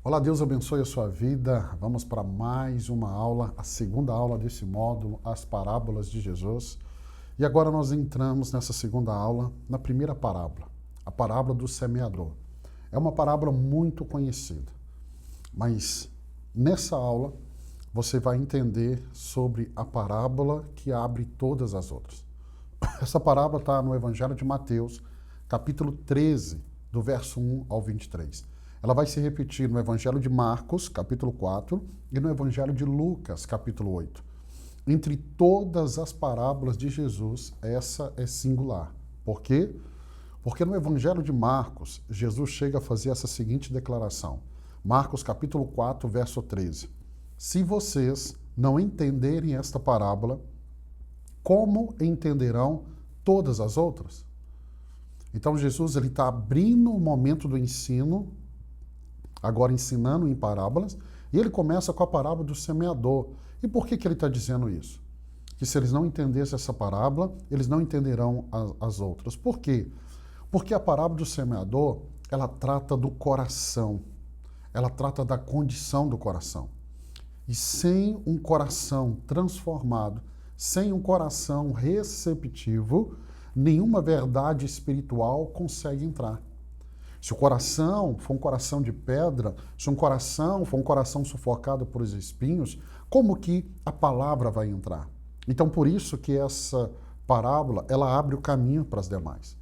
Olá, Deus abençoe a sua vida. Vamos para mais uma aula, a segunda aula desse módulo, as parábolas de Jesus. E agora nós entramos nessa segunda aula, na primeira parábola, a parábola do semeador. É uma parábola muito conhecida, mas nessa aula você vai entender sobre a parábola que abre todas as outras. Essa parábola está no Evangelho de Mateus, capítulo 13, do verso 1 ao 23. Ela vai se repetir no Evangelho de Marcos, capítulo 4, e no Evangelho de Lucas, capítulo 8. Entre todas as parábolas de Jesus, essa é singular. Por quê? Porque no Evangelho de Marcos, Jesus chega a fazer essa seguinte declaração. Marcos, capítulo 4, verso 13. Se vocês não entenderem esta parábola, como entenderão todas as outras? Então Jesus está abrindo o momento do ensino, agora ensinando em parábolas, e ele começa com a parábola do semeador. E por que ele está dizendo isso? Que se eles não entendessem essa parábola, eles não entenderão as outras. Por quê? Porque a parábola do semeador, ela trata do coração, ela trata da condição do coração. E sem um coração transformado, sem um coração receptivo, nenhuma verdade espiritual consegue entrar. Se o coração for um coração de pedra, se um coração for um coração sufocado por os espinhos, como que a palavra vai entrar? Então, por isso que essa parábola, ela abre o caminho para as demais.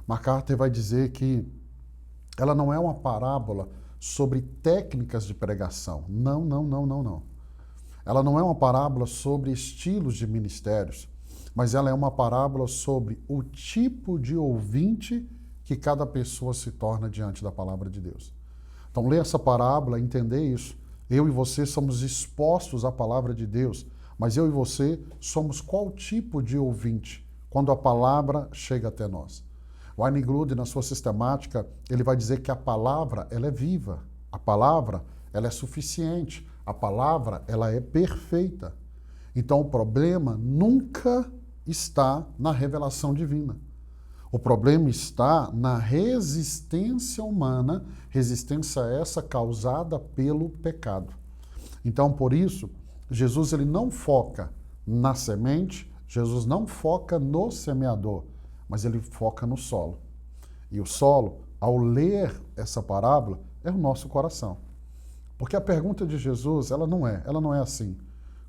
MacArthur vai dizer que ela não é uma parábola sobre técnicas de pregação. Não. Ela não é uma parábola sobre estilos de ministérios, mas ela é uma parábola sobre o tipo de ouvinte que cada pessoa se torna diante da palavra de Deus. Então, ler essa parábola, entender isso. Eu e você somos expostos à palavra de Deus, mas eu e você somos qual tipo de ouvinte quando a palavra chega até nós? Wayne Grudem, na sua sistemática, ele vai dizer que a palavra, ela é viva. A palavra, ela é suficiente. A palavra, ela é perfeita. Então, o problema nunca está na revelação divina. O problema está na resistência humana, resistência essa causada pelo pecado. Então, por isso, Jesus ele não foca na semente, Jesus não foca no semeador, mas ele foca no solo. E o solo, ao ler essa parábola, é o nosso coração. Porque a pergunta de Jesus, ela não é assim.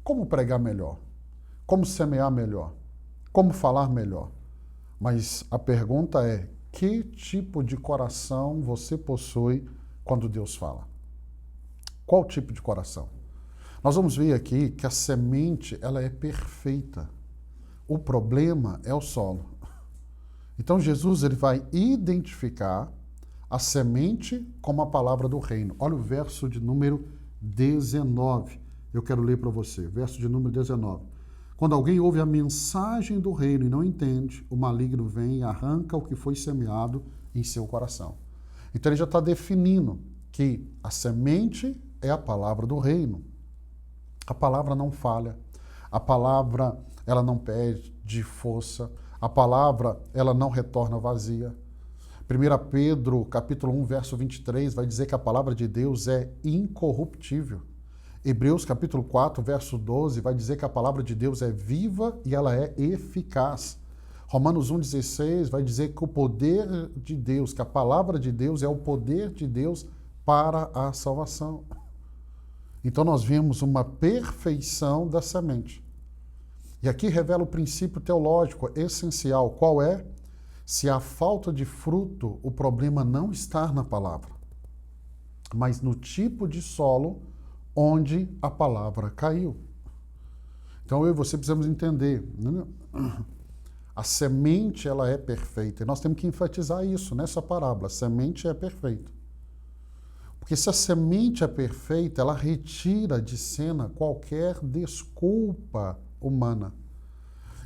Como pregar melhor? Como semear melhor? Como falar melhor? Mas a pergunta é, que tipo de coração você possui quando Deus fala? Qual tipo de coração? Nós vamos ver aqui que a semente, ela é perfeita. O problema é o solo. Então Jesus ele vai identificar a semente como a palavra do reino. Olha o verso de número 19. Eu quero ler para você. Verso de número 19. Quando alguém ouve a mensagem do reino e não entende, o maligno vem e arranca o que foi semeado em seu coração. Então ele já está definindo que a semente é a palavra do reino. A palavra não falha. A palavra, ela não perde força. A palavra, ela não retorna vazia. 1 Pedro, capítulo 1, verso 23, vai dizer que a palavra de Deus é incorruptível. Hebreus, capítulo 4, verso 12, vai dizer que a palavra de Deus é viva e ela é eficaz. Romanos 1,16 vai dizer que o poder de Deus, que a palavra de Deus é o poder de Deus para a salvação. Então nós vemos uma perfeição da semente. E aqui revela o princípio teológico essencial. Qual é? Se há falta de fruto, o problema não está na palavra, mas no tipo de solo onde a palavra caiu. Então eu e você precisamos entender, né? A semente ela é perfeita. E nós temos que enfatizar isso nessa parábola. A semente é perfeita. Porque se a semente é perfeita, ela retira de cena qualquer desculpa humana.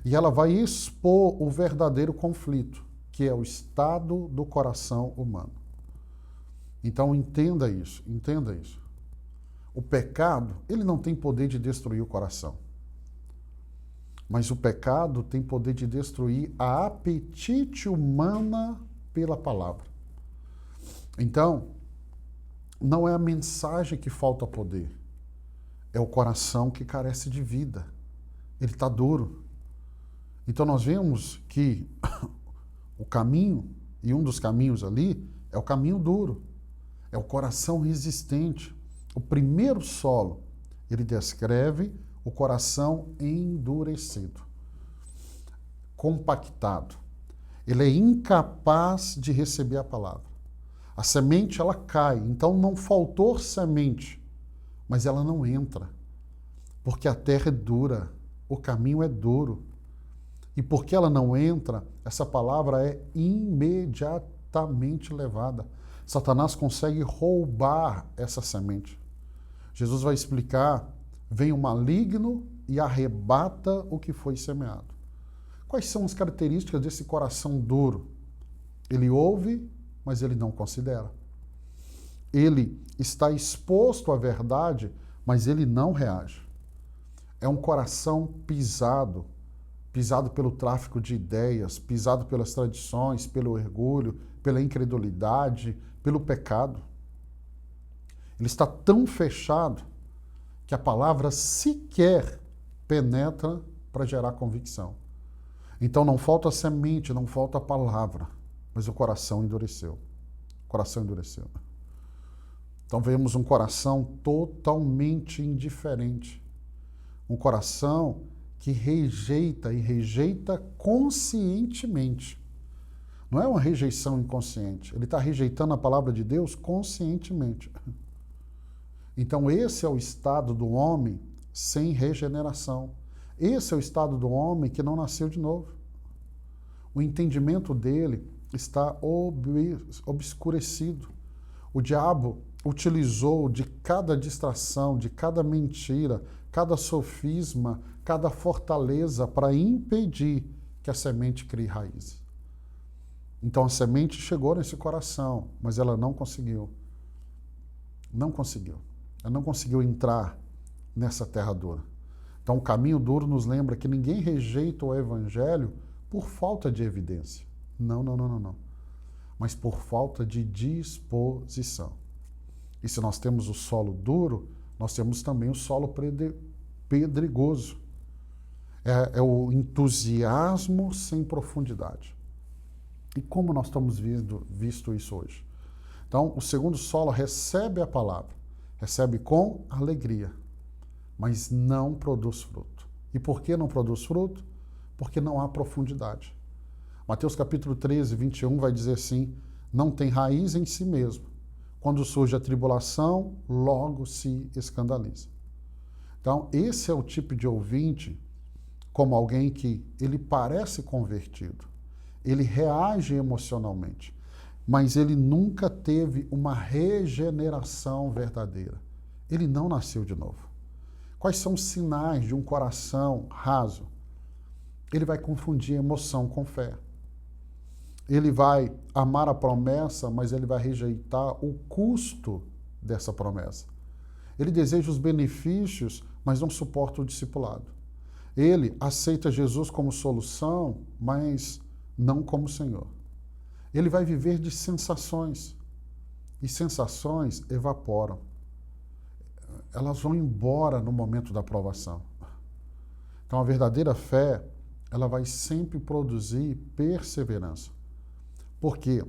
E ela vai expor o verdadeiro conflito, que é o estado do coração humano. Então entenda isso, entenda isso. O pecado, ele não tem poder de destruir o coração. Mas o pecado tem poder de destruir a apetite humana pela palavra. Então, não é a mensagem que falta poder, é o coração que carece de vida. Ele está duro. Então nós vemos que o caminho, e um dos caminhos ali, é o caminho duro, é o coração resistente. O primeiro solo, ele descreve o coração endurecido, compactado. Ele é incapaz de receber a palavra. A semente, ela cai, então não faltou semente, mas ela não entra, porque a terra é dura, o caminho é duro. E porque ela não entra, essa palavra é imediatamente levada. Satanás consegue roubar essa semente. Jesus vai explicar, vem o maligno e arrebata o que foi semeado. Quais são as características desse coração duro? Ele ouve, mas ele não considera. Ele está exposto à verdade, mas ele não reage. É um coração pisado, pisado pelo tráfico de ideias, pisado pelas tradições, pelo orgulho, pela incredulidade, pelo pecado. Ele está tão fechado que a palavra sequer penetra para gerar convicção. Então não falta semente, não falta palavra, mas o coração endureceu. O coração endureceu. Então vemos um coração totalmente indiferente. Um coração que rejeita, e rejeita conscientemente. Não é uma rejeição inconsciente. Ele está rejeitando a palavra de Deus conscientemente. Então esse é o estado do homem sem regeneração. Esse é o estado do homem que não nasceu de novo. O entendimento dele está obscurecido. O diabo utilizou de cada distração, de cada mentira, cada sofisma, cada fortaleza para impedir que a semente crie raízes. Então a semente chegou nesse coração, mas ela não conseguiu. Não conseguiu. Ela não conseguiu entrar nessa terra dura. Então o caminho duro nos lembra que ninguém rejeita o evangelho por falta de evidência. Não. Mas por falta de disposição. E se nós temos o solo duro, nós temos também o solo pedregoso. É o entusiasmo sem profundidade. E como nós estamos visto isso hoje? Então, o segundo solo recebe a palavra, recebe com alegria, mas não produz fruto. E por que não produz fruto? Porque não há profundidade. Mateus capítulo 13, 21 vai dizer assim, não tem raiz em si mesmo. Quando surge a tribulação, logo se escandaliza. Então, esse é o tipo de ouvinte, como alguém que ele parece convertido, ele reage emocionalmente, mas ele nunca teve uma regeneração verdadeira. Ele não nasceu de novo. Quais são os sinais de um coração raso? Ele vai confundir emoção com fé. Ele vai amar a promessa, mas ele vai rejeitar o custo dessa promessa. Ele deseja os benefícios, mas não suporta o discipulado. Ele aceita Jesus como solução, mas não como Senhor. Ele vai viver de sensações. E sensações evaporam. Elas vão embora no momento da provação. Então a verdadeira fé, ela vai sempre produzir perseverança. Porque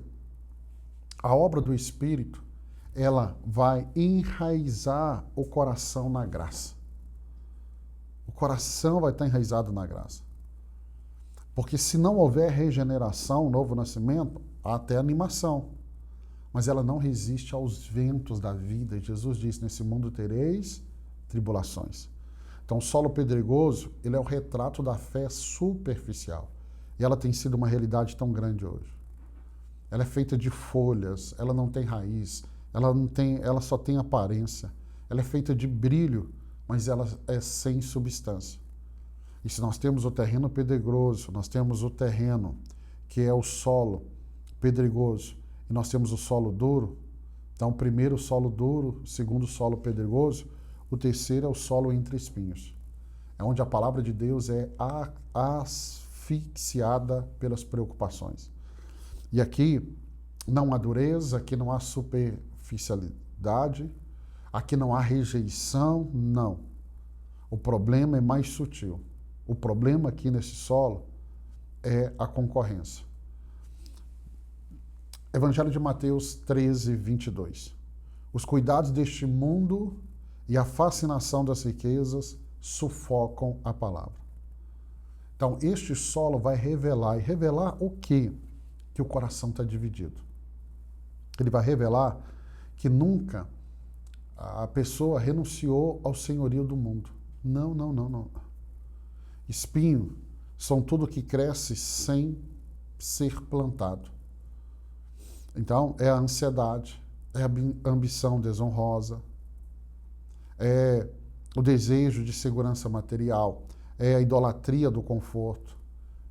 a obra do Espírito, ela vai enraizar o coração na graça. O coração vai estar enraizado na graça. Porque se não houver regeneração, novo nascimento, há até animação. Mas ela não resiste aos ventos da vida. Jesus disse, nesse mundo tereis tribulações. Então, o solo pedregoso, ele é o retrato da fé superficial. E ela tem sido uma realidade tão grande hoje. Ela é feita de folhas, ela não tem raiz, ela só tem aparência. Ela é feita de brilho, mas ela é sem substância. E se nós temos o terreno pedregoso, nós temos o terreno que é o solo pedregoso, e nós temos o solo duro, então primeiro o solo duro, segundo o solo pedregoso, o terceiro é o solo entre espinhos. É onde a palavra de Deus é asfixiada pelas preocupações. E aqui não há dureza, aqui não há superficialidade, dificuldade, aqui não há rejeição, não. O problema é mais sutil. O problema aqui nesse solo é a concorrência. Evangelho de Mateus 13, 22. Os cuidados deste mundo e a fascinação das riquezas sufocam a palavra. Então, este solo vai revelar. E revelar o quê? Que o coração está dividido. Ele vai revelar que nunca a pessoa renunciou ao senhorio do mundo. Não, não, não, não. Espinho são tudo que cresce sem ser plantado. Então, é a ansiedade, é a ambição desonrosa, é o desejo de segurança material, é a idolatria do conforto,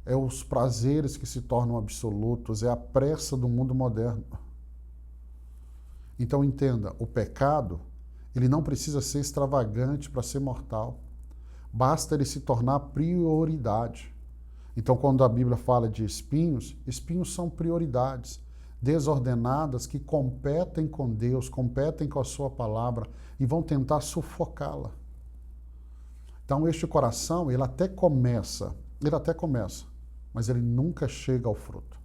é os prazeres que se tornam absolutos, é a pressa do mundo moderno. Então, entenda, o pecado, ele não precisa ser extravagante para ser mortal. Basta ele se tornar prioridade. Então, quando a Bíblia fala de espinhos, espinhos são prioridades desordenadas que competem com Deus, competem com a sua palavra e vão tentar sufocá-la. Então, este coração, ele até começa, mas ele nunca chega ao fruto.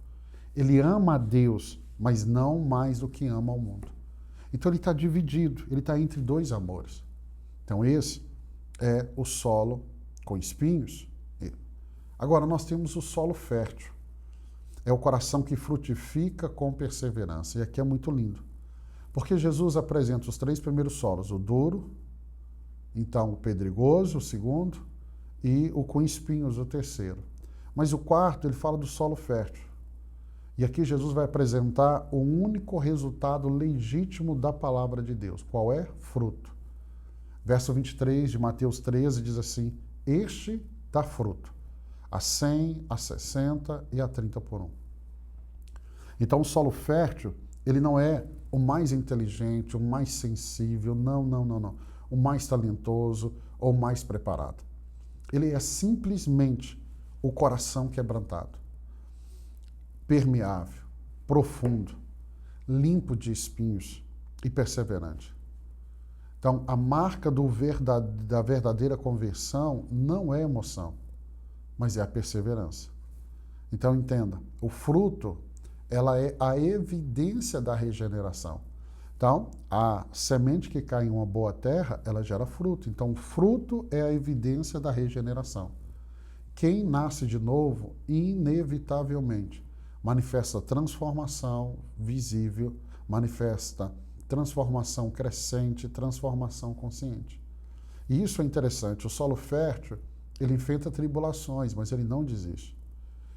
Ele ama a Deus, mas não mais do que ama ao mundo. Então, ele está dividido, ele está entre dois amores. Então, esse é o solo com espinhos. Agora, nós temos o solo fértil. É o coração que frutifica com perseverança. E aqui é muito lindo. Porque Jesus apresenta os três primeiros solos, o duro, então o pedregoso, o segundo, e o com espinhos, o terceiro. Mas o quarto, ele fala do solo fértil. E aqui Jesus vai apresentar o único resultado legítimo da palavra de Deus. Qual é? Fruto. Verso 23 de Mateus 13 diz assim: este dá fruto, a 100, a 60 e a 30 por um. Então o solo fértil, ele não é o mais inteligente, o mais sensível, não, não, não, não. O mais talentoso ou o mais preparado. Ele é simplesmente o coração quebrantado, permeável, profundo, limpo de espinhos e perseverante. Então, a marca da verdadeira conversão não é emoção, mas é a perseverança. Então, entenda, o fruto, ela é a evidência da regeneração. Então, a semente que cai em uma boa terra, ela gera fruto. Então, o fruto é a evidência da regeneração. Quem nasce de novo, inevitavelmente, manifesta transformação visível, manifesta transformação crescente, transformação consciente. E isso é interessante. O solo fértil, ele enfrenta tribulações, mas ele não desiste.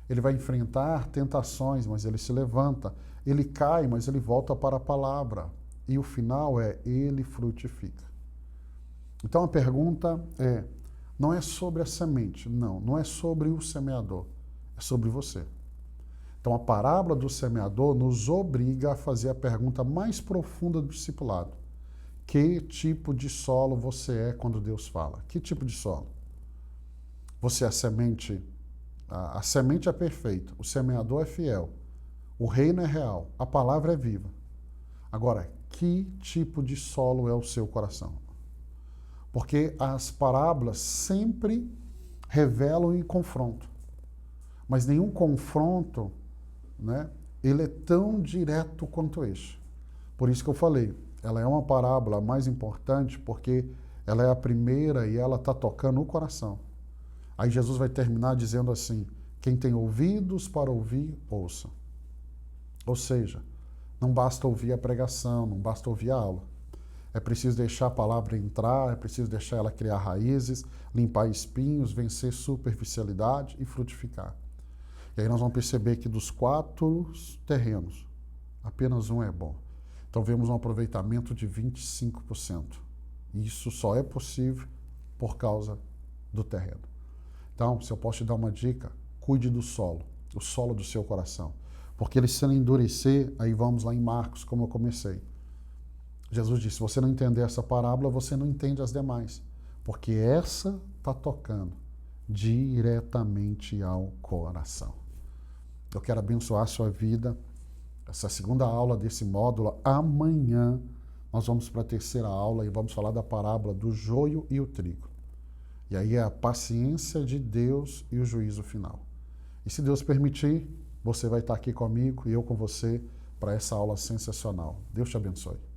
Ele vai enfrentar tentações, mas ele se levanta. Ele cai, mas ele volta para a palavra. E o final é, ele frutifica. Então a pergunta é, não é sobre a semente, não é sobre o semeador, é sobre você. Então a parábola do semeador nos obriga a fazer a pergunta mais profunda do discipulado. Que tipo de solo você é quando Deus fala? Que tipo de solo? Você é a semente? A semente é perfeita, o semeador é fiel, o reino é real, a palavra é viva. Agora, que tipo de solo é o seu coração? Porque as parábolas sempre revelam e confrontam. Mas nenhum confronto, né, ele é tão direto quanto este. Por isso que eu falei, ela é uma parábola mais importante porque ela é a primeira e ela está tocando o coração. Aí Jesus vai terminar dizendo assim, quem tem ouvidos para ouvir, ouça. Ou seja, não basta ouvir a pregação, não basta ouvir a aula. É preciso deixar a palavra entrar, é preciso deixar ela criar raízes, limpar espinhos, vencer superficialidade e frutificar. E aí nós vamos perceber que dos 4 terrenos, apenas um é bom. Então vemos um aproveitamento de 25%. E isso só é possível por causa do terreno. Então, se eu posso te dar uma dica, cuide do solo, o solo do seu coração. Porque ele se endurecer, aí vamos lá em Marcos, como eu comecei. Jesus disse, se você não entender essa parábola, você não entende as demais. Porque essa está tocando diretamente ao coração. Eu quero abençoar a sua vida. Essa segunda aula desse módulo, amanhã, nós vamos para a terceira aula e vamos falar da parábola do joio e o trigo. E aí é a paciência de Deus e o juízo final. E se Deus permitir, você vai estar aqui comigo e eu com você para essa aula sensacional. Deus te abençoe.